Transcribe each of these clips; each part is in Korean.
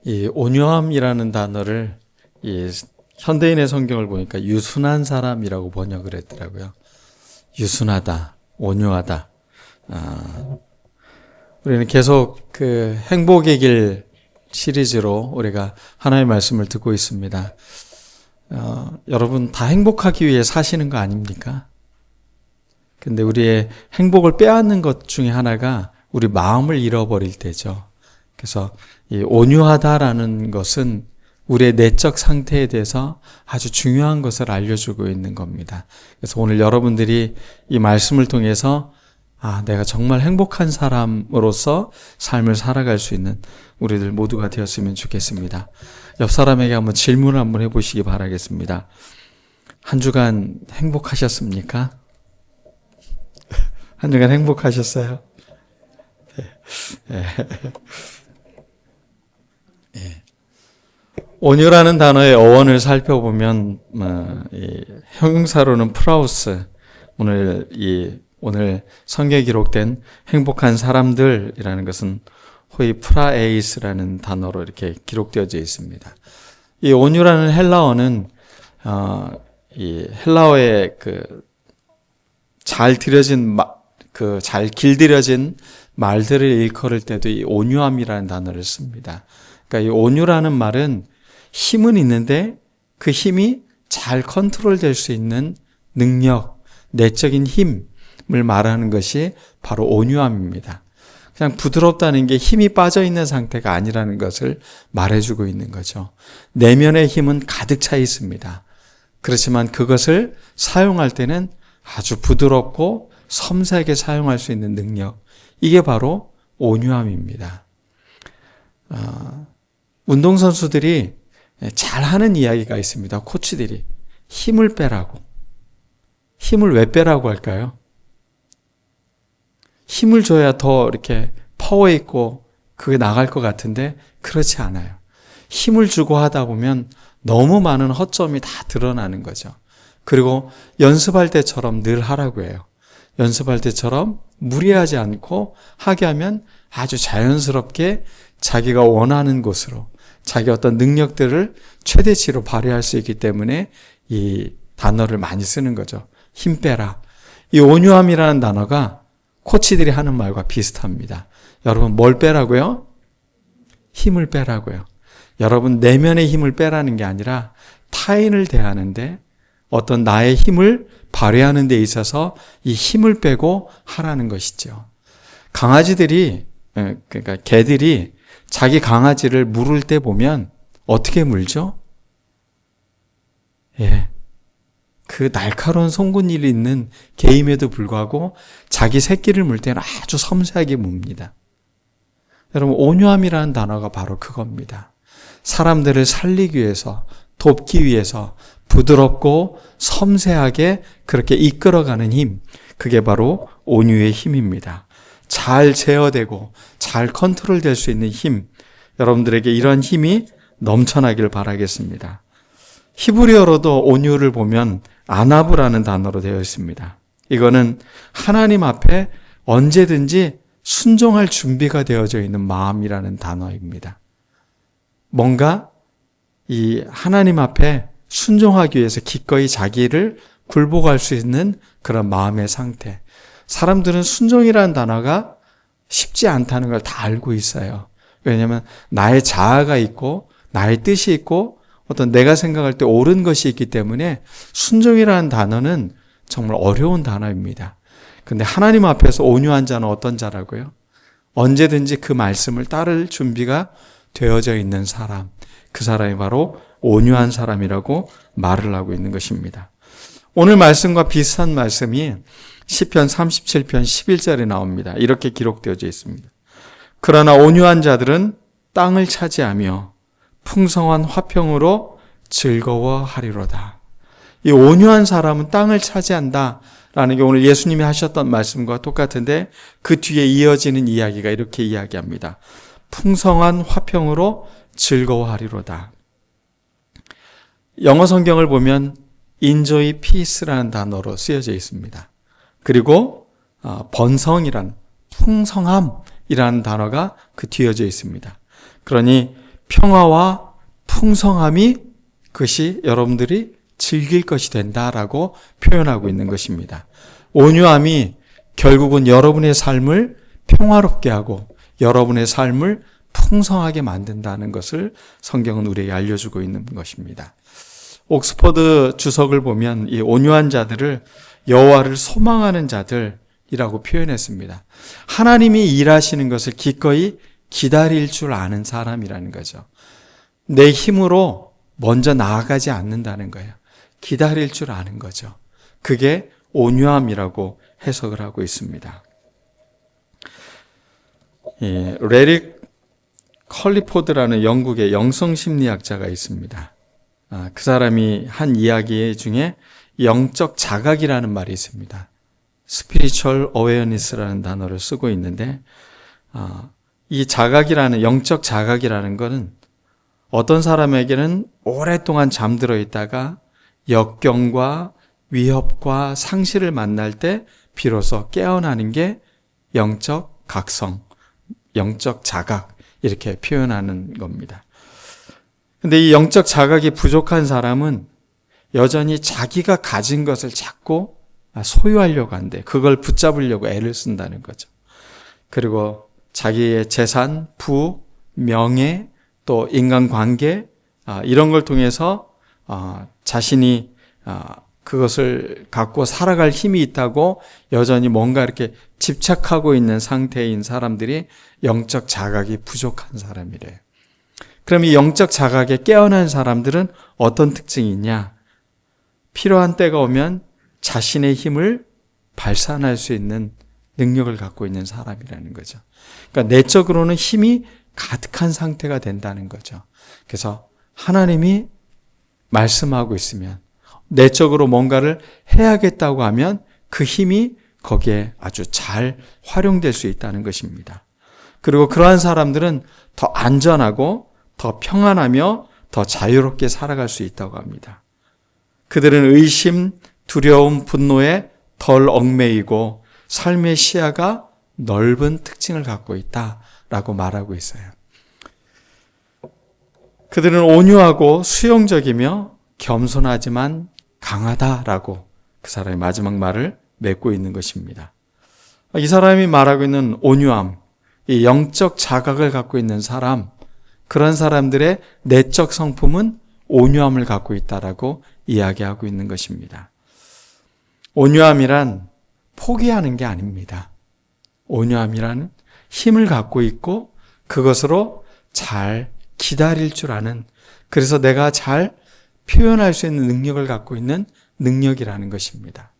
이 온유함이라는 단어를 이 현대인의 성경을 보니까 유순한 사람이라고 번역을 했더라고요. 유순하다, 온유하다. 우리는 계속 그 행복의 길 시리즈로 우리가 하나님의 말씀을 듣고 있습니다. 여러분 다 행복하기 위해 사시는 거 아닙니까? 근데 우리의 행복을 빼앗는 것 중에 하나가 우리 마음을 잃어버릴 때죠. 그래서 이 온유하다라는 것은 우리의 내적 상태에 대해서 아주 중요한 것을 알려주고 있는 겁니다. 그래서 오늘 여러분들이 이 말씀을 통해서 내가 정말 행복한 사람으로서 삶을 살아갈 수 있는 우리들 모두가 되었으면 좋겠습니다. 옆 사람에게 한번 질문을 한번 해보시기 바라겠습니다. 한 주간 행복하셨습니까? 한 주간 행복하셨어요? 온유라는 단어의 어원을 살펴보면 형용사로는 프라우스, 오늘 성경에 기록된 행복한 사람들이라는 것은 호이 프라에이스라는 단어로 이렇게 기록되어져 있습니다. 이 온유라는 헬라어는 이 헬라어의 잘 길들여진 말들을 일컬을 때도 이 온유함이라는 단어를 씁니다. 그러니까 이 온유라는 말은 힘은 있는데 그 힘이 잘 컨트롤될 수 있는 능력, 내적인 힘을 말하는 것이 바로 온유함입니다. 그냥 부드럽다는 게 힘이 빠져 있는 상태가 아니라는 것을 말해주고 있는 거죠. 내면의 힘은 가득 차 있습니다. 그렇지만 그것을 사용할 때는 아주 부드럽고 섬세하게 사용할 수 있는 능력, 이게 바로 온유함입니다. 운동선수들이 잘하는 이야기가 있습니다. 코치들이 힘을 빼라고. 힘을 왜 빼라고 할까요? 힘을 줘야 더 이렇게 파워 있고 그게 나갈 것 같은데 그렇지 않아요. 힘을 주고 하다 보면 너무 많은 허점이 다 드러나는 거죠. 그리고 연습할 때처럼 늘 하라고 해요. 연습할 때처럼 무리하지 않고 하게 하면 아주 자연스럽게 자기가 원하는 곳으로 자기 어떤 능력들을 최대치로 발휘할 수 있기 때문에 이 단어를 많이 쓰는 거죠. 힘 빼라. 이 온유함이라는 단어가 코치들이 하는 말과 비슷합니다. 여러분 뭘 빼라고요? 힘을 빼라고요. 여러분 내면의 힘을 빼라는 게 아니라 타인을 대하는데 어떤 나의 힘을 발휘하는 데 있어서 이 힘을 빼고 하라는 것이죠. 강아지들이, 그러니까 개들이 자기 강아지를 물을 때 보면 어떻게 물죠? 그 날카로운 송곳니를 있는 개임에도 불구하고 자기 새끼를 물 때는 아주 섬세하게 뭅니다. 여러분 온유함이라는 단어가 바로 그겁니다. 사람들을 살리기 위해서, 돕기 위해서 부드럽고 섬세하게 그렇게 이끌어가는 힘, 그게 바로 온유의 힘입니다. 잘 제어되고 잘 컨트롤될 수 있는 힘, 여러분들에게 이런 힘이 넘쳐나길 바라겠습니다. 히브리어로도 온유를 보면 아나브라는 단어로 되어 있습니다. 이거는 하나님 앞에 언제든지 순종할 준비가 되어져 있는 마음이라는 단어입니다. 뭔가 이 하나님 앞에 순종하기 위해서 기꺼이 자기를 굴복할 수 있는 그런 마음의 상태. 사람들은 순종이라는 단어가 쉽지 않다는 걸 다 알고 있어요. 왜냐하면 나의 자아가 있고 나의 뜻이 있고 어떤 내가 생각할 때 옳은 것이 있기 때문에 순종이라는 단어는 정말 어려운 단어입니다. 근데 하나님 앞에서 온유한 자는 어떤 자라고요? 언제든지 그 말씀을 따를 준비가 되어져 있는 사람, 그 사람이 바로 온유한 사람이라고 말을 하고 있는 것입니다. 오늘 말씀과 비슷한 말씀이 시편 37편 11절에 나옵니다. 이렇게 기록되어져 있습니다. 그러나 온유한 자들은 땅을 차지하며 풍성한 화평으로 즐거워하리로다. 이 온유한 사람은 땅을 차지한다라는 게 오늘 예수님이 하셨던 말씀과 똑같은데 그 뒤에 이어지는 이야기가 이렇게 이야기합니다. 풍성한 화평으로 즐거워하리로다. 영어 성경을 보면 enjoy peace라는 단어로 쓰여져 있습니다. 그리고 번성이란 풍성함이라는 단어가 그 뒤어져 있습니다. 그러니 평화와 풍성함이 그것이 여러분들이 즐길 것이 된다라고 표현하고 있는 것입니다. 온유함이 결국은 여러분의 삶을 평화롭게 하고 여러분의 삶을 풍성하게 만든다는 것을 성경은 우리에게 알려주고 있는 것입니다. 옥스퍼드 주석을 보면 이 온유한 자들을 여호와를 소망하는 자들이라고 표현했습니다. 하나님이 일하시는 것을 기꺼이 기다릴 줄 아는 사람이라는 거죠. 내 힘으로 먼저 나아가지 않는다는 거예요. 기다릴 줄 아는 거죠. 그게 온유함이라고 해석을 하고 있습니다. 레릭 컬리포드라는 영국의 영성심리학자가 있습니다. 그 사람이 한 이야기 중에 영적 자각이라는 말이 있습니다. spiritual awareness라는 단어를 쓰고 있는데 이 자각이라는 영적 자각이라는 것은 어떤 사람에게는 오랫동안 잠들어 있다가 역경과 위협과 상실을 만날 때 비로소 깨어나는 게 영적 각성, 영적 자각 이렇게 표현하는 겁니다. 근데 이 영적 자각이 부족한 사람은 여전히 자기가 가진 것을 자꾸 소유하려고 한대. 그걸 붙잡으려고 애를 쓴다는 거죠. 그리고 자기의 재산, 부, 명예, 또 인간관계 이런 걸 통해서 자신이 그것을 갖고 살아갈 힘이 있다고 여전히 뭔가 이렇게 집착하고 있는 상태인 사람들이 영적 자각이 부족한 사람이래요. 그럼 이 영적 자각에 깨어난 사람들은 어떤 특징이 있냐? 필요한 때가 오면 자신의 힘을 발산할 수 있는 능력을 갖고 있는 사람이라는 거죠. 그러니까 내적으로는 힘이 가득한 상태가 된다는 거죠. 그래서 하나님이 말씀하고 있으면 내적으로 뭔가를 해야겠다고 하면 그 힘이 거기에 아주 잘 활용될 수 있다는 것입니다. 그리고 그러한 사람들은 더 안전하고 더 평안하며 더 자유롭게 살아갈 수 있다고 합니다. 그들은 의심, 두려움, 분노에 덜 얽매이고 삶의 시야가 넓은 특징을 갖고 있다라고 말하고 있어요. 그들은 온유하고 수용적이며 겸손하지만 강하다라고 그 사람의 마지막 말을 맺고 있는 것입니다. 이 사람이 말하고 있는 온유함, 이 영적 자각을 갖고 있는 사람, 그런 사람들의 내적 성품은 온유함을 갖고 있다라고 이야기하고 있는 것입니다. 온유함이란 포기하는 게 아닙니다. 온유함이란 힘을 갖고 있고 그것으로 잘 기다릴 줄 아는, 그래서 내가 잘 표현할 수 있는 능력을 갖고 있는 능력이라는 것입니다.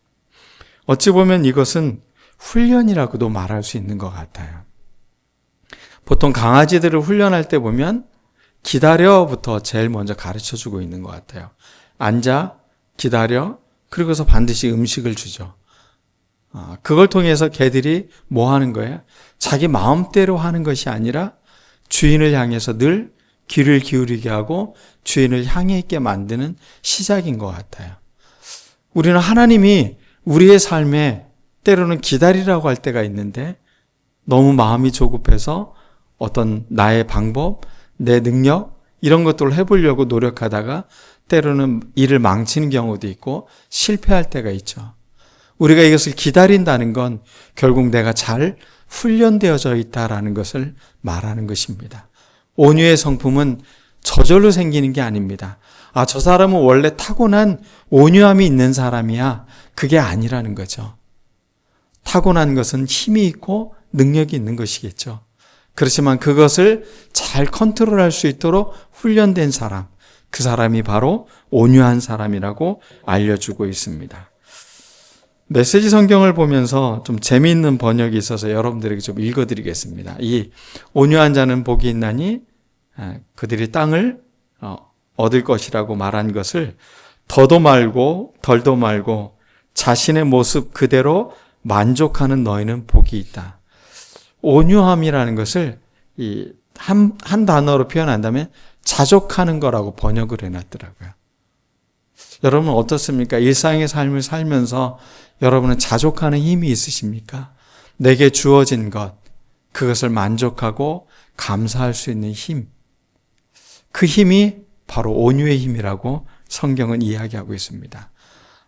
어찌 보면 이것은 훈련이라고도 말할 수 있는 것 같아요. 보통 강아지들을 훈련할 때 보면 기다려부터 제일 먼저 가르쳐주고 있는 것 같아요. 앉아, 기다려, 그리고서 반드시 음식을 주죠. 그걸 통해서 개들이 뭐 하는 거예요? 자기 마음대로 하는 것이 아니라 주인을 향해서 늘 귀를 기울이게 하고 주인을 향해 있게 만드는 시작인 것 같아요. 우리는 하나님이 우리의 삶에 때로는 기다리라고 할 때가 있는데 너무 마음이 조급해서 어떤 나의 방법, 내 능력 이런 것들을 해보려고 노력하다가 때로는 일을 망치는 경우도 있고 실패할 때가 있죠. 우리가 이것을 기다린다는 건 결국 내가 잘 훈련되어져 있다라는 것을 말하는 것입니다. 온유의 성품은 저절로 생기는 게 아닙니다. 저 사람은 원래 타고난 온유함이 있는 사람이야. 그게 아니라는 거죠. 타고난 것은 힘이 있고 능력이 있는 것이겠죠. 그렇지만 그것을 잘 컨트롤할 수 있도록 훈련된 사람, 그 사람이 바로 온유한 사람이라고 알려주고 있습니다. 메시지 성경을 보면서 좀 재미있는 번역이 있어서 여러분들에게 좀 읽어드리겠습니다. 이 온유한 자는 복이 있나니 그들이 땅을 얻을 것이라고 말한 것을 더도 말고 덜도 말고 자신의 모습 그대로 만족하는 너희는 복이 있다. 온유함이라는 것을 한 단어로 표현한다면 자족하는 거라고 번역을 해놨더라고요. 여러분 어떻습니까? 일상의 삶을 살면서 여러분은 자족하는 힘이 있으십니까? 내게 주어진 것, 그것을 만족하고 감사할 수 있는 힘. 그 힘이 바로 온유의 힘이라고 성경은 이야기하고 있습니다.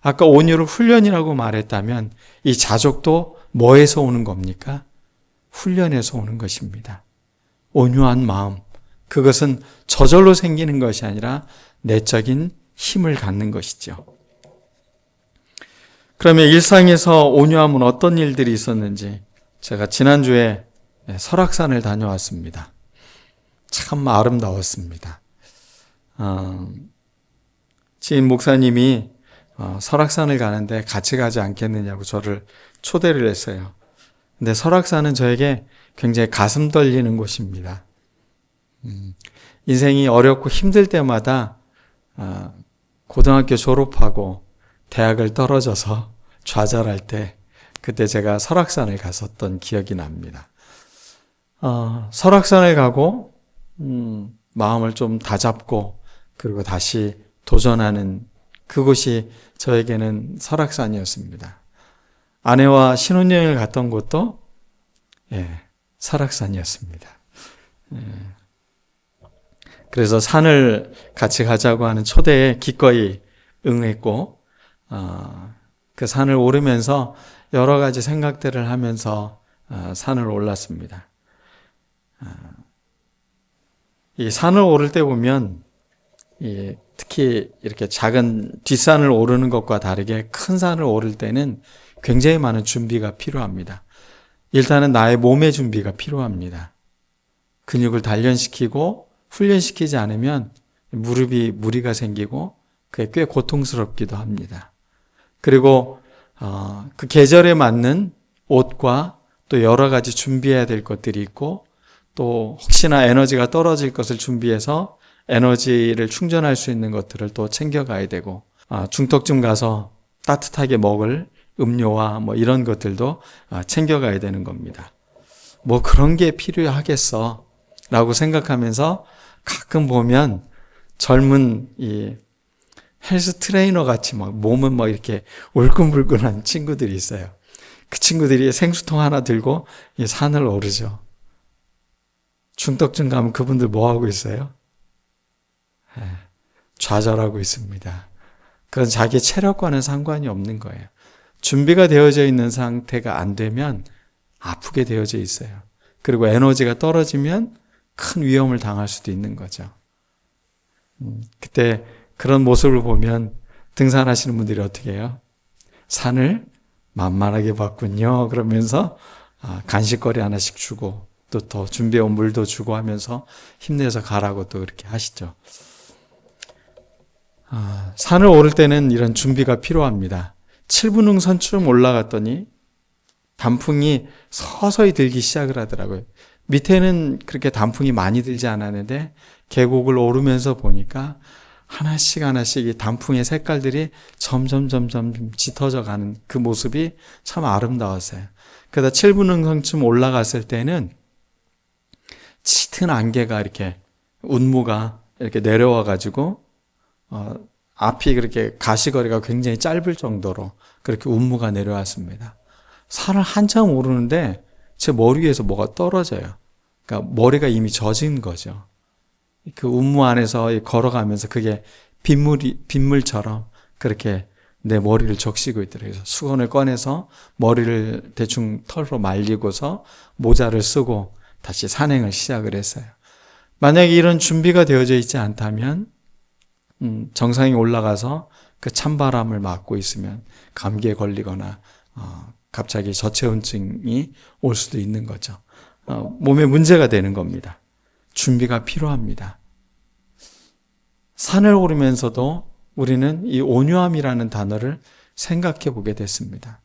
아까 온유를 훈련이라고 말했다면 이 자족도 뭐에서 오는 겁니까? 훈련에서 오는 것입니다. 온유한 마음, 그것은 저절로 생기는 것이 아니라 내적인 힘을 갖는 것이죠. 그러면 일상에서 온유함은 어떤 일들이 있었는지 제가 지난주에 설악산을 다녀왔습니다. 참 아름다웠습니다. 지인 목사님이 설악산을 가는데 같이 가지 않겠느냐고 저를 초대를 했어요. 근데 설악산은 저에게 굉장히 가슴 떨리는 곳입니다. 인생이 어렵고 힘들 때마다 고등학교 졸업하고 대학을 떨어져서 좌절할 때 그때 제가 설악산을 갔었던 기억이 납니다. 설악산을 가고 마음을 좀 다잡고 그리고 다시 도전하는 그곳이 저에게는 설악산이었습니다. 아내와 신혼여행을 갔던 곳도 설악산이었습니다. 그래서 산을 같이 가자고 하는 초대에 기꺼이 응했고 그 산을 오르면서 여러 가지 생각들을 하면서 산을 올랐습니다. 이 산을 오를 때 보면 특히 이렇게 작은 뒷산을 오르는 것과 다르게 큰 산을 오를 때는 굉장히 많은 준비가 필요합니다. 일단은 나의 몸의 준비가 필요합니다. 근육을 단련시키고 훈련시키지 않으면 무릎이 무리가 생기고 그게 꽤 고통스럽기도 합니다. 그리고 그 계절에 맞는 옷과 또 여러 가지 준비해야 될 것들이 있고 또 혹시나 에너지가 떨어질 것을 준비해서 에너지를 충전할 수 있는 것들을 또 챙겨가야 되고 중턱쯤 가서 따뜻하게 먹을 음료와 뭐 이런 것들도 챙겨가야 되는 겁니다. 뭐 그런 게 필요하겠어 라고 생각하면서 가끔 보면 젊은 이 헬스 트레이너 같이 막 몸은 막 이렇게 울끈불끈한 친구들이 있어요. 그 친구들이 생수통 하나 들고 이 산을 오르죠. 중턱쯤 가면 그분들 뭐 하고 있어요? 좌절하고 있습니다. 그건 자기 체력과는 상관이 없는 거예요. 준비가 되어져 있는 상태가 안 되면 아프게 되어져 있어요. 그리고 에너지가 떨어지면 큰 위험을 당할 수도 있는 거죠. 그때 그런 모습을 보면 등산하시는 분들이 어떻게 해요? 산을 만만하게 봤군요. 그러면서 간식거리 하나씩 주고 또 더 준비해온 물도 주고 하면서 힘내서 가라고 또 그렇게 하시죠. 산을 오를 때는 이런 준비가 필요합니다. 7분흥선쯤 올라갔더니 단풍이 서서히 들기 시작을 하더라고요. 밑에는 그렇게 단풍이 많이 들지 않았는데 계곡을 오르면서 보니까 하나씩 이 단풍의 색깔들이 점점 짙어져 가는 그 모습이 참 아름다웠어요. 그러다 7분흥선쯤 올라갔을 때는 짙은 안개가 이렇게 운무가 이렇게 내려와 가지고 앞이 그렇게 가시거리가 굉장히 짧을 정도로 그렇게 운무가 내려왔습니다. 산을 한참 오르는데 제 머리 위에서 뭐가 떨어져요. 그러니까 머리가 이미 젖은 거죠. 그 운무 안에서 걸어가면서 그게 빗물처럼 그렇게 내 머리를 적시고 있더라고요. 그래서 수건을 꺼내서 머리를 대충 털로 말리고서 모자를 쓰고 다시 산행을 시작을 했어요. 만약에 이런 준비가 되어져 있지 않다면 정상에 올라가서 그 찬바람을 맞고 있으면 감기에 걸리거나 갑자기 저체온증이 올 수도 있는 거죠. 몸에 문제가 되는 겁니다. 준비가 필요합니다. 산을 오르면서도 우리는 이 온유함이라는 단어를 생각해 보게 됐습니다.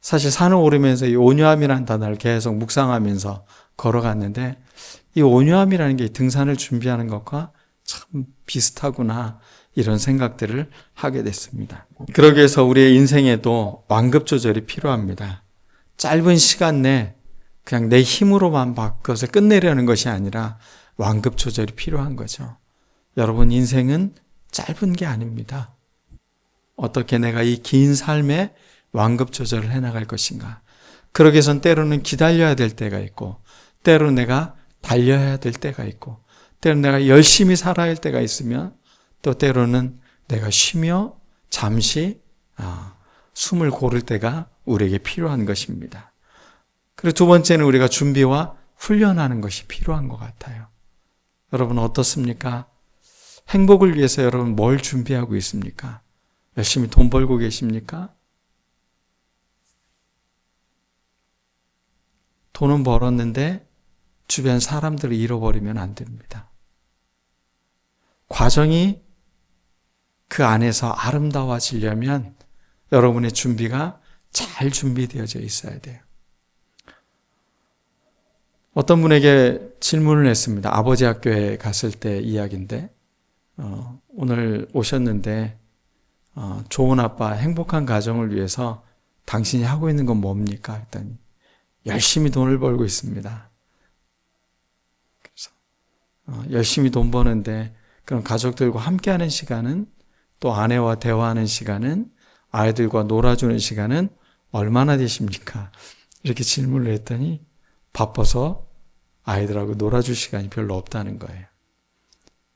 사실 산을 오르면서 이 온유함이라는 단어를 계속 묵상하면서 걸어갔는데 이 온유함이라는 게 등산을 준비하는 것과 참 비슷하구나 이런 생각들을 하게 됐습니다. 그러기 위해서 우리의 인생에도 완급 조절이 필요합니다. 짧은 시간 내 그냥 내 힘으로만 바꿔서 끝내려는 것이 아니라 완급 조절이 필요한 거죠. 여러분 인생은 짧은 게 아닙니다. 어떻게 내가 이 긴 삶에 완급 조절을 해나갈 것인가. 그러기 위해서는 때로는 기다려야 될 때가 있고 때로 내가 달려야 될 때가 있고 때로는 내가 열심히 살아야 할 때가 있으면 또 때로는 내가 쉬며 잠시 숨을 고를 때가 우리에게 필요한 것입니다. 그리고 두 번째는 우리가 준비와 훈련하는 것이 필요한 것 같아요. 여러분 어떻습니까? 행복을 위해서 여러분 뭘 준비하고 있습니까? 열심히 돈 벌고 계십니까? 돈은 벌었는데 주변 사람들을 잃어버리면 안 됩니다. 과정이 그 안에서 아름다워지려면 여러분의 준비가 잘 준비되어져 있어야 돼요. 어떤 분에게 질문을 했습니다. 아버지 학교에 갔을 때 이야기인데 오늘 오셨는데 좋은 아빠, 행복한 가정을 위해서 당신이 하고 있는 건 뭡니까? 했더니 열심히 돈을 벌고 있습니다. 그래서 열심히 돈 버는데 그럼 가족들과 함께하는 시간은 또 아내와 대화하는 시간은 아이들과 놀아주는 시간은 얼마나 되십니까? 이렇게 질문을 했더니 바빠서 아이들하고 놀아줄 시간이 별로 없다는 거예요.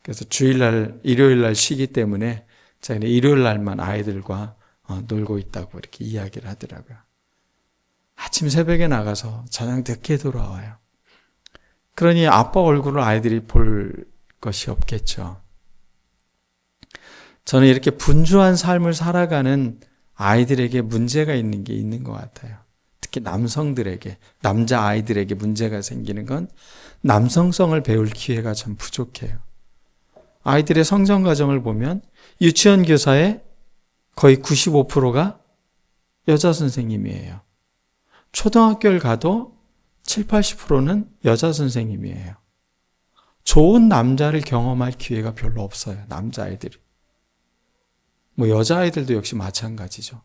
그래서 주일날, 일요일날 쉬기 때문에 자기는 일요일날만 아이들과 놀고 있다고 이렇게 이야기를 하더라고요. 아침 새벽에 나가서 저녁 늦게 돌아와요. 그러니 아빠 얼굴을 아이들이 볼 것이 없겠죠. 저는 이렇게 분주한 삶을 살아가는 아이들에게 문제가 있는 게 있는 것 같아요. 특히 남성들에게, 남자 아이들에게 문제가 생기는 건 남성성을 배울 기회가 참 부족해요. 아이들의 성장 과정을 보면 유치원 교사의 거의 95%가 여자 선생님이에요. 초등학교를 가도 7, 80%는 여자 선생님이에요. 좋은 남자를 경험할 기회가 별로 없어요. 남자아이들이. 여자아이들도 역시 마찬가지죠.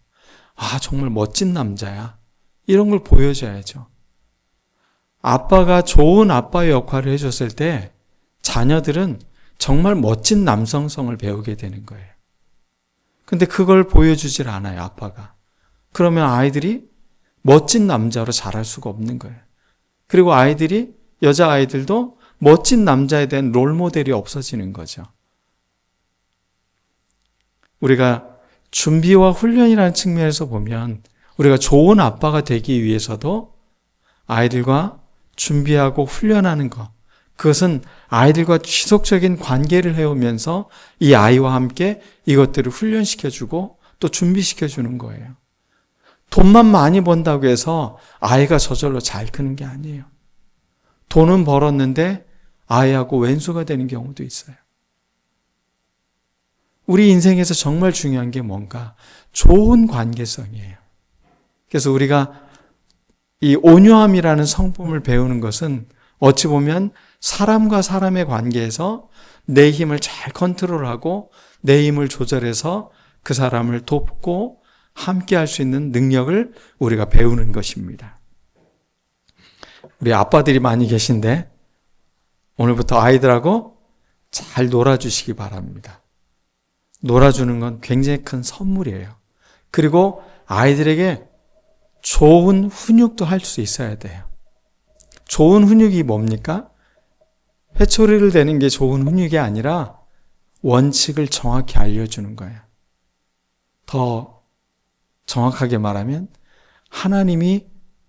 정말 멋진 남자야. 이런 걸 보여줘야죠. 아빠가 좋은 아빠의 역할을 해줬을 때 자녀들은 정말 멋진 남성성을 배우게 되는 거예요. 근데 그걸 보여주질 않아요, 아빠가. 그러면 아이들이 멋진 남자로 자랄 수가 없는 거예요. 그리고 여자아이들도 멋진 남자에 대한 롤모델이 없어지는 거죠. 우리가 준비와 훈련이라는 측면에서 보면 우리가 좋은 아빠가 되기 위해서도 아이들과 준비하고 훈련하는 것, 그것은 아이들과 지속적인 관계를 해오면서 이 아이와 함께 이것들을 훈련시켜주고 또 준비시켜주는 거예요. 돈만 많이 번다고 해서 아이가 저절로 잘 크는 게 아니에요. 돈은 벌었는데 아이하고 왼수가 되는 경우도 있어요. 우리 인생에서 정말 중요한 게 뭔가? 좋은 관계성이에요. 그래서 우리가 이 온유함이라는 성품을 배우는 것은 어찌 보면 사람과 사람의 관계에서 내 힘을 잘 컨트롤하고 내 힘을 조절해서 그 사람을 돕고 함께 할 수 있는 능력을 우리가 배우는 것입니다. 우리 아빠들이 많이 계신데 오늘부터 아이들하고 잘 놀아주시기 바랍니다. 놀아주는 건 굉장히 큰 선물이에요. 그리고 아이들에게 좋은 훈육도 할 수 있어야 돼요. 좋은 훈육이 뭡니까? 회초리를 대는 게 좋은 훈육이 아니라 원칙을 정확히 알려주는 거예요. 더 정확하게 말하면 하나님이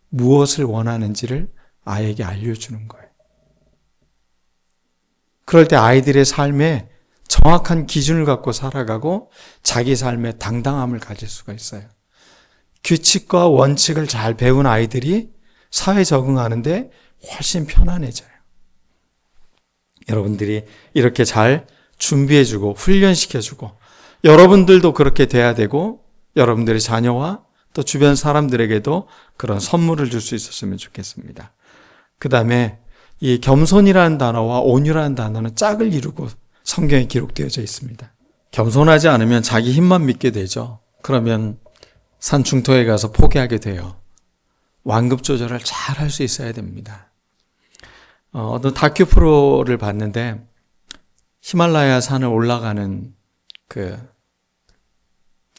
무엇을 원하는지를 아이에게 알려주는 거예요. 그럴 때 아이들의 삶에 정확한 기준을 갖고 살아가고 자기 삶에 당당함을 가질 수가 있어요. 규칙과 원칙을 잘 배운 아이들이 사회에 적응하는데 훨씬 편안해져요. 여러분들이 이렇게 잘 준비해주고 훈련시켜주고 여러분들도 그렇게 돼야 되고 여러분들의 자녀와 또 주변 사람들에게도 그런 선물을 줄 수 있었으면 좋겠습니다. 그 다음에 이 겸손이라는 단어와 온유라는 단어는 짝을 이루고 성경에 기록되어져 있습니다. 겸손하지 않으면 자기 힘만 믿게 되죠. 그러면 산중토에 가서 포기하게 돼요. 완급 조절을 잘 할 수 있어야 됩니다. 어떤 다큐 프로를 봤는데 히말라야 산을 올라가는 그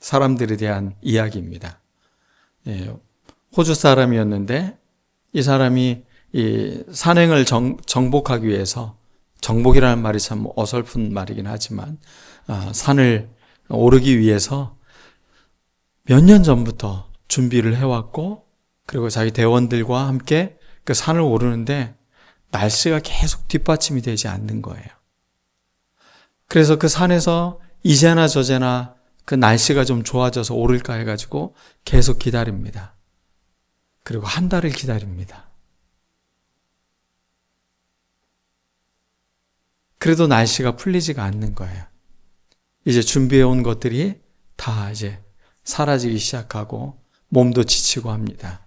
사람들에 대한 이야기입니다. 호주 사람이었는데 이 사람이 이 산행을 정복하기 위해서 정복이라는 말이 참 어설픈 말이긴 하지만 산을 오르기 위해서 몇 년 전부터 준비를 해왔고 그리고 자기 대원들과 함께 그 산을 오르는데 날씨가 계속 뒷받침이 되지 않는 거예요. 그래서 그 산에서 이제나 저제나 그 날씨가 좀 좋아져서 오를까 해가지고 계속 기다립니다. 그리고 한 달을 기다립니다. 그래도 날씨가 풀리지가 않는 거예요. 이제 준비해온 것들이 다 이제 사라지기 시작하고 몸도 지치고 합니다.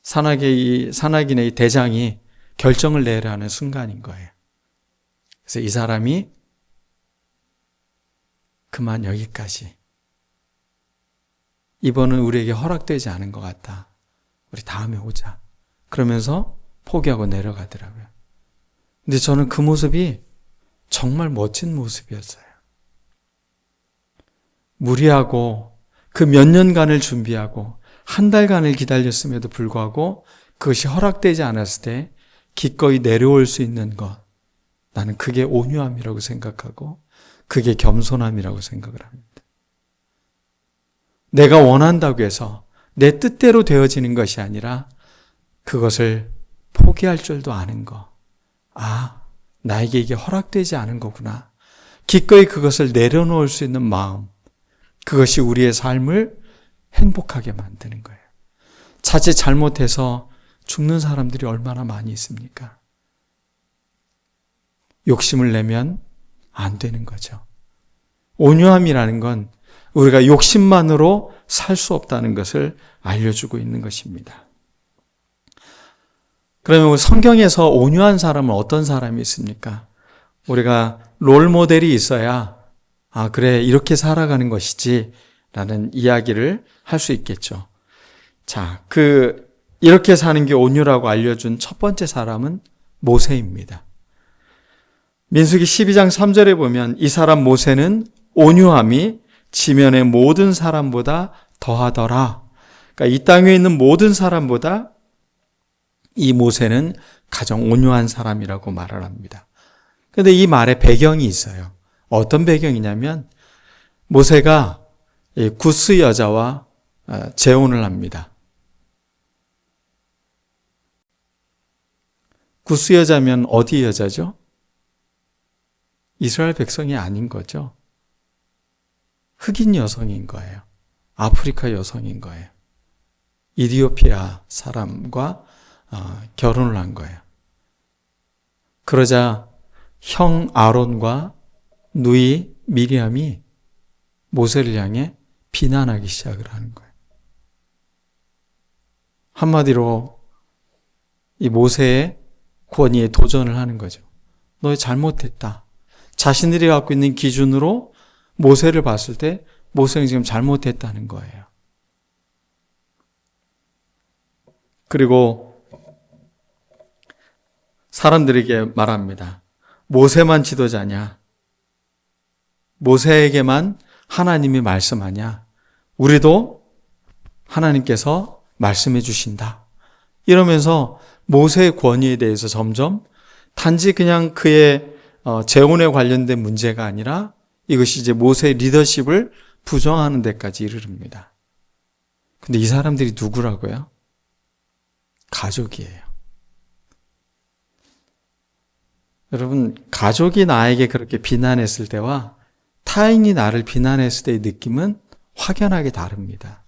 산악인의 이 대장이 결정을 내려 하는 순간인 거예요. 그래서 이 사람이 그만 여기까지. 이번은 우리에게 허락되지 않은 것 같다. 우리 다음에 오자. 그러면서 포기하고 내려가더라고요. 근데 저는 그 모습이 정말 멋진 모습이었어요. 무리하고 그 몇 년간을 준비하고 한 달간을 기다렸음에도 불구하고 그것이 허락되지 않았을 때 기꺼이 내려올 수 있는 것. 나는 그게 온유함이라고 생각하고 그게 겸손함이라고 생각을 합니다. 내가 원한다고 해서 내 뜻대로 되어지는 것이 아니라 그것을 포기할 줄도 아는 거. 나에게 이게 허락되지 않은 거구나. 기꺼이 그것을 내려놓을 수 있는 마음. 그것이 우리의 삶을 행복하게 만드는 거예요. 자칫 잘못해서 죽는 사람들이 얼마나 많이 있습니까? 욕심을 내면 안 되는 거죠. 온유함이라는 건 우리가 욕심만으로 살 수 없다는 것을 알려주고 있는 것입니다. 그러면 성경에서 온유한 사람은 어떤 사람이 있습니까? 우리가 롤 모델이 있어야 그래 이렇게 살아가는 것이지 라는 이야기를 할 수 있겠죠. 자, 이렇게 사는 게 온유라고 알려준 첫 번째 사람은 모세입니다. 민수기 12장 3절에 보면 이 사람 모세는 온유함이 지면의 모든 사람보다 더하더라. 그러니까 이 땅에 있는 모든 사람보다 이 모세는 가장 온유한 사람이라고 말을 합니다. 그런데 이 말에 배경이 있어요. 어떤 배경이냐면 모세가 구스 여자와 재혼을 합니다. 구스 여자면 어디 여자죠? 이스라엘 백성이 아닌 거죠. 흑인 여성인 거예요. 아프리카 여성인 거예요. 이디오피아 사람과 결혼을 한 거예요. 그러자 형 아론과 누이 미리암이 모세를 향해 비난하기 시작을 하는 거예요. 한마디로 이 모세의 권위에 도전을 하는 거죠. 너 잘못했다. 자신들이 갖고 있는 기준으로 모세를 봤을 때 모세는 지금 잘못했다는 거예요. 그리고 사람들에게 말합니다. 모세만 지도자냐? 모세에게만 하나님이 말씀하냐? 우리도 하나님께서 말씀해 주신다. 이러면서 모세의 권위에 대해서 점점 단지 그냥 그의 재혼에 관련된 문제가 아니라 이것이 이제 모세의 리더십을 부정하는 데까지 이르릅니다. 근데 이 사람들이 누구라고요? 가족이에요. 여러분, 가족이 나에게 그렇게 비난했을 때와 타인이 나를 비난했을 때의 느낌은 확연하게 다릅니다.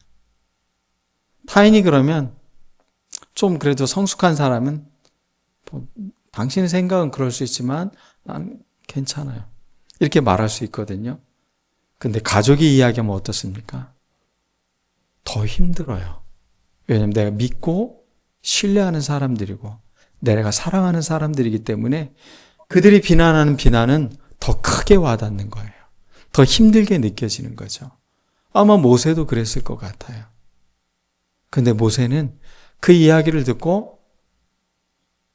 타인이 그러면 좀 그래도 성숙한 사람은 당신의 생각은 그럴 수 있지만 난 괜찮아요. 이렇게 말할 수 있거든요. 근데 가족이 이야기하면 어떻습니까? 더 힘들어요. 왜냐하면 내가 믿고 신뢰하는 사람들이고 내가 사랑하는 사람들이기 때문에 그들이 비난하는 비난은 더 크게 와닿는 거예요. 더 힘들게 느껴지는 거죠. 아마 모세도 그랬을 것 같아요. 근데 모세는 그 이야기를 듣고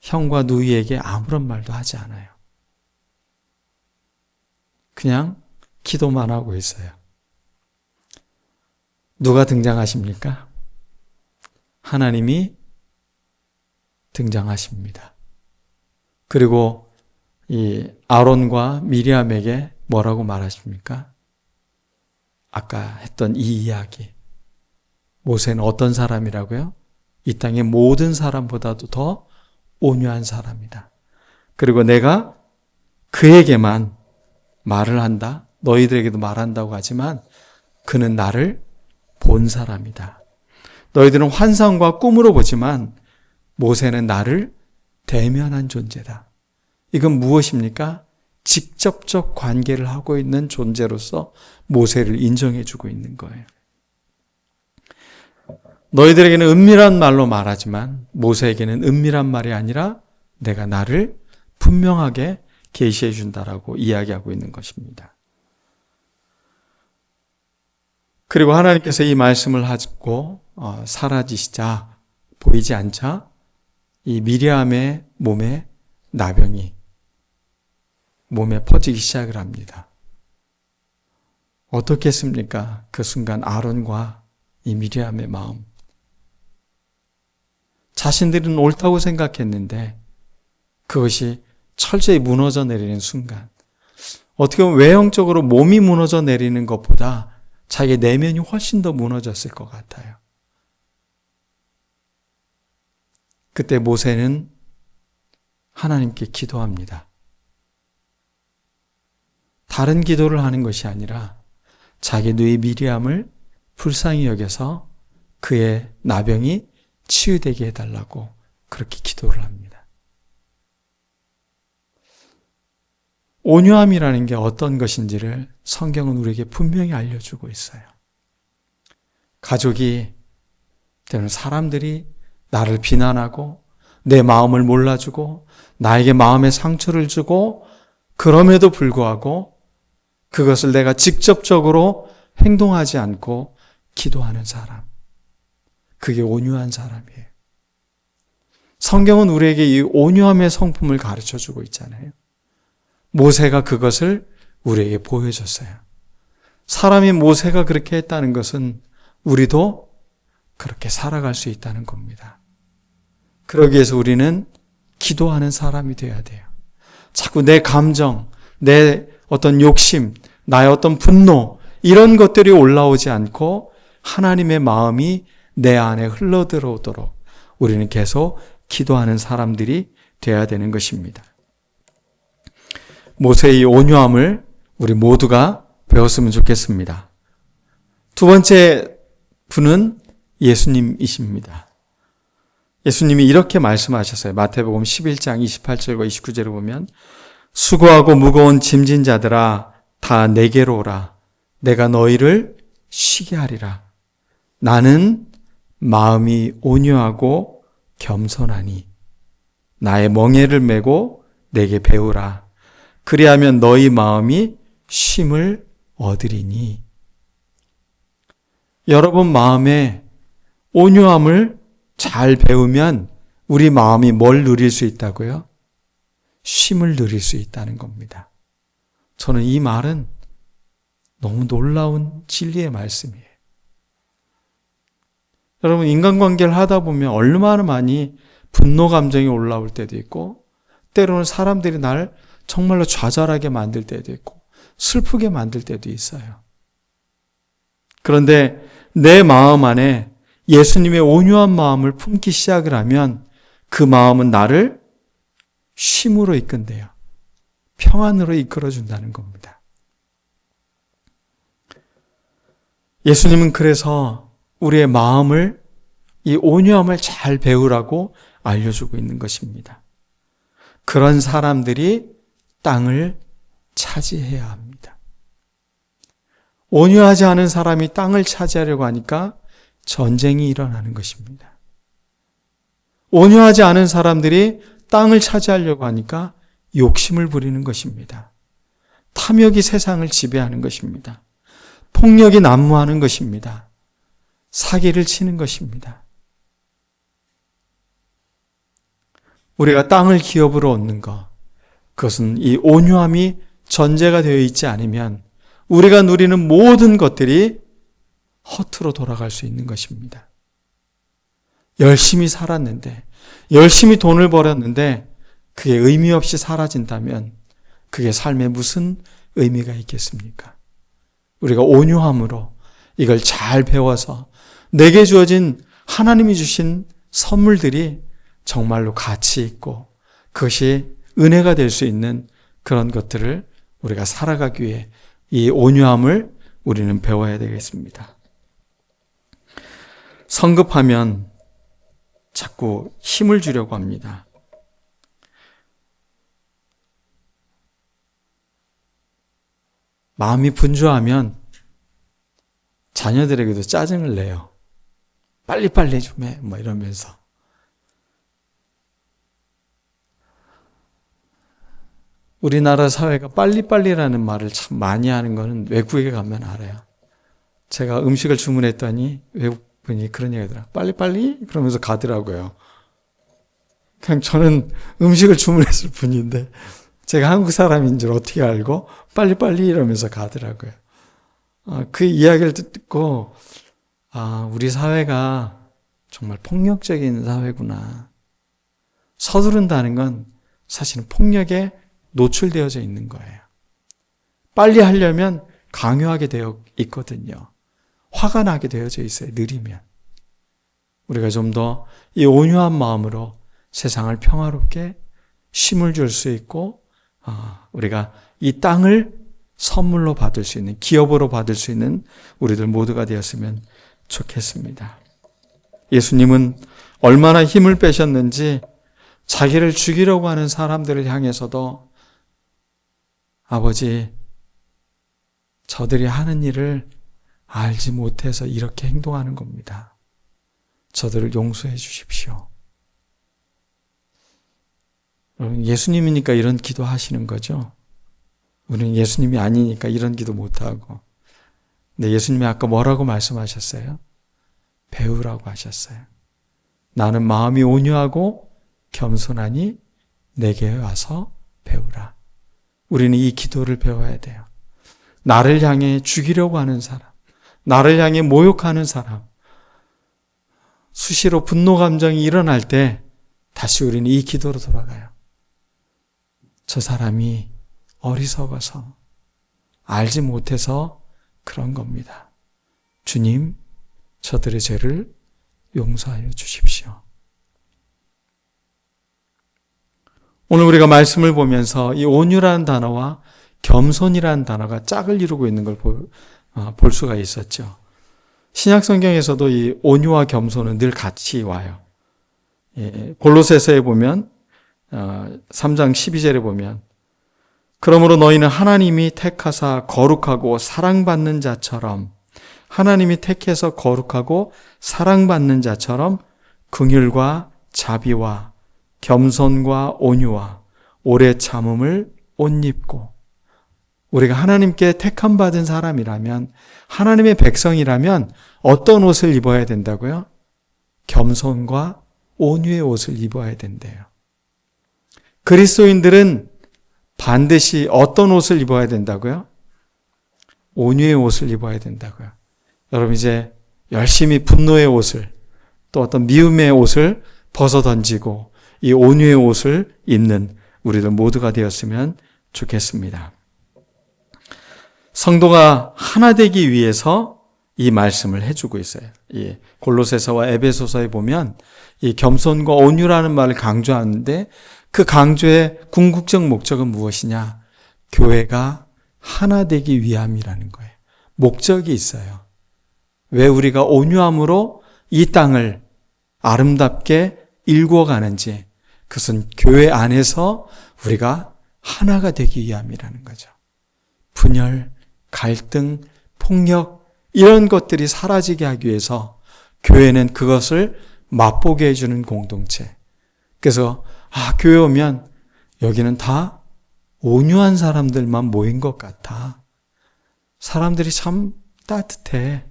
형과 누이에게 아무런 말도 하지 않아요. 그냥 기도만 하고 있어요. 누가 등장하십니까? 하나님이 등장하십니다. 그리고 이 아론과 미리암에게 뭐라고 말하십니까? 아까 했던 이 이야기. 모세는 어떤 사람이라고요? 이 땅의 모든 사람보다도 더 온유한 사람이다. 그리고 내가 그에게만 말을 한다. 너희들에게도 말한다고 하지만 그는 나를 본 사람이다. 너희들은 환상과 꿈으로 보지만 모세는 나를 대면한 존재다. 이건 무엇입니까? 직접적 관계를 하고 있는 존재로서 모세를 인정해주고 있는 거예요. 너희들에게는 은밀한 말로 말하지만 모세에게는 은밀한 말이 아니라 내가 나를 분명하게 계시해 준다라고 이야기하고 있는 것입니다. 그리고 하나님께서 이 말씀을 하고 사라지시자, 보이지 않자 이 미리암의 몸에 나병이 몸에 퍼지기 시작을 합니다. 어떻겠습니까? 그 순간 아론과 이 미리암의 마음. 자신들은 옳다고 생각했는데 그것이 철저히 무너져 내리는 순간, 어떻게 보면 외형적으로 몸이 무너져 내리는 것보다 자기 내면이 훨씬 더 무너졌을 것 같아요. 그때 모세는 하나님께 기도합니다. 다른 기도를 하는 것이 아니라 자기 누이 미리암을 불쌍히 여겨서 그의 나병이 치유되게 해달라고 그렇게 기도를 합니다. 온유함이라는 게 어떤 것인지를 성경은 우리에게 분명히 알려주고 있어요. 가족이, 때로는 사람들이 나를 비난하고 내 마음을 몰라주고 나에게 마음의 상처를 주고 그럼에도 불구하고 그것을 내가 직접적으로 행동하지 않고 기도하는 사람. 그게 온유한 사람이에요. 성경은 우리에게 이 온유함의 성품을 가르쳐주고 있잖아요. 모세가 그것을 우리에게 보여줬어요. 사람이 모세가 그렇게 했다는 것은 우리도 그렇게 살아갈 수 있다는 겁니다. 그러기 위해서 우리는 기도하는 사람이 되어야 돼요. 자꾸 내 감정, 내 어떤 욕심, 나의 어떤 분노 이런 것들이 올라오지 않고 하나님의 마음이 내 안에 흘러들어오도록 우리는 계속 기도하는 사람들이 되어야 되는 것입니다. 모세의 온유함을 우리 모두가 배웠으면 좋겠습니다. 두 번째 분은 예수님이십니다. 예수님이 이렇게 말씀하셨어요. 마태복음 11장 28절과 29절을 보면 수고하고 무거운 짐진 자들아 다 내게로 오라. 내가 너희를 쉬게 하리라. 나는 마음이 온유하고 겸손하니 나의 멍에를 메고 내게 배우라. 그리하면 너희 마음이 쉼을 얻으리니. 여러분 마음에 온유함을 잘 배우면 우리 마음이 뭘 누릴 수 있다고요? 쉼을 누릴 수 있다는 겁니다. 저는 이 말은 너무 놀라운 진리의 말씀이에요. 여러분 인간관계를 하다 보면 얼마나 많이 분노 감정이 올라올 때도 있고 때로는 사람들이 날 정말로 좌절하게 만들 때도 있고 슬프게 만들 때도 있어요. 그런데 내 마음 안에 예수님의 온유한 마음을 품기 시작을 하면 그 마음은 나를 쉼으로 이끈대요. 평안으로 이끌어준다는 겁니다. 예수님은 그래서 우리의 마음을 이 온유함을 잘 배우라고 알려주고 있는 것입니다. 그런 사람들이 땅을 차지해야 합니다. 온유하지 않은 사람이 땅을 차지하려고 하니까 전쟁이 일어나는 것입니다. 온유하지 않은 사람들이 땅을 차지하려고 하니까 욕심을 부리는 것입니다. 탐욕이 세상을 지배하는 것입니다. 폭력이 난무하는 것입니다. 사기를 치는 것입니다. 우리가 땅을 기업으로 얻는 것, 그것은 이 온유함이 전제가 되어 있지 않으면 우리가 누리는 모든 것들이 허투루 돌아갈 수 있는 것입니다. 열심히 살았는데, 열심히 돈을 벌었는데 그게 의미 없이 사라진다면 그게 삶에 무슨 의미가 있겠습니까? 우리가 온유함으로 이걸 잘 배워서 내게 주어진 하나님이 주신 선물들이 정말로 가치 있고 그것이 은혜가 될 수 있는 그런 것들을 우리가 살아가기 위해 이 온유함을 우리는 배워야 되겠습니다. 성급하면 자꾸 힘을 주려고 합니다. 마음이 분주하면 자녀들에게도 짜증을 내요. 빨리빨리 좀 해. 이러면서. 우리나라 사회가 빨리빨리라는 말을 참 많이 하는 거는 외국에 가면 알아요. 제가 음식을 주문했더니 외국분이 그런 얘기 하더라고요. 빨리빨리? 그러면서 가더라고요. 그냥 저는 음식을 주문했을 뿐인데 제가 한국 사람인 줄 어떻게 알고 빨리빨리 이러면서 가더라고요. 그 이야기를 듣고 우리 사회가 정말 폭력적인 사회구나. 서두른다는 건 사실은 폭력에 노출되어져 있는 거예요. 빨리 하려면 강요하게 되어 있거든요. 화가 나게 되어져 있어요. 느리면. 우리가 좀 더 이 온유한 마음으로 세상을 평화롭게 쉼을 줄 수 있고 우리가 이 땅을 선물로 받을 수 있는, 기업으로 받을 수 있는 우리들 모두가 되었으면 좋겠습니다. 예수님은 얼마나 힘을 빼셨는지 자기를 죽이려고 하는 사람들을 향해서도 아버지, 저들이 하는 일을 알지 못해서 이렇게 행동하는 겁니다. 저들을 용서해 주십시오. 예수님이니까 이런 기도 하시는 거죠. 우리는 예수님이 아니니까 이런 기도 못하고. 근데 예수님이 아까 뭐라고 말씀하셨어요? 배우라고 하셨어요. 나는 마음이 온유하고 겸손하니 내게 와서 배우라. 우리는 이 기도를 배워야 돼요. 나를 향해 죽이려고 하는 사람, 나를 향해 모욕하는 사람, 수시로 분노 감정이 일어날 때 다시 우리는 이 기도로 돌아가요. 저 사람이 어리석어서 알지 못해서 그런 겁니다. 주님, 저들의 죄를 용서하여 주십시오. 오늘 우리가 말씀을 보면서 이 온유라는 단어와 겸손이라는 단어가 짝을 이루고 있는 걸 볼 수가 있었죠. 신약 성경에서도 이 온유와 겸손은 늘 같이 와요. 골로새서에 보면 3장 12절에 보면 그러므로 너희는 하나님이 택하사 거룩하고 사랑받는 자처럼 하나님이 택해서 거룩하고 사랑받는 자처럼 긍휼과 자비와 겸손과 온유와 오래 참음을 옷 입고 우리가 하나님께 택함 받은 사람이라면 하나님의 백성이라면 어떤 옷을 입어야 된다고요? 겸손과 온유의 옷을 입어야 된대요. 그리스도인들은 반드시 어떤 옷을 입어야 된다고요? 온유의 옷을 입어야 된다고요. 여러분 이제 열심히 분노의 옷을 또 어떤 미움의 옷을 벗어 던지고 이 온유의 옷을 입는 우리들 모두가 되었으면 좋겠습니다. 성도가 하나 되기 위해서 이 말씀을 해주고 있어요. 이 골로새서와 에베소서에 보면 이 겸손과 온유라는 말을 강조하는데 그 강조의 궁극적 목적은 무엇이냐? 교회가 하나 되기 위함이라는 거예요. 목적이 있어요. 왜 우리가 온유함으로 이 땅을 아름답게 일구어 가는지 그것은 교회 안에서 우리가 하나가 되기 위함이라는 거죠. 분열, 갈등, 폭력 이런 것들이 사라지게 하기 위해서 교회는 그것을 맛보게 해주는 공동체. 그래서 교회 오면 여기는 다 온유한 사람들만 모인 것 같아. 사람들이 참 따뜻해.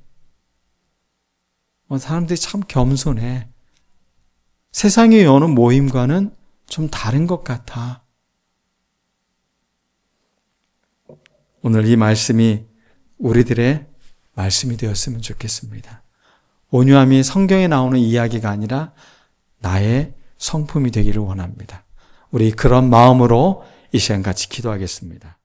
사람들이 참 겸손해. 세상에 여는 모임과는 좀 다른 것 같아. 오늘 이 말씀이 우리들의 말씀이 되었으면 좋겠습니다. 온유함이 성경에 나오는 이야기가 아니라 나의 성품이 되기를 원합니다. 우리 그런 마음으로 이 시간 같이 기도하겠습니다.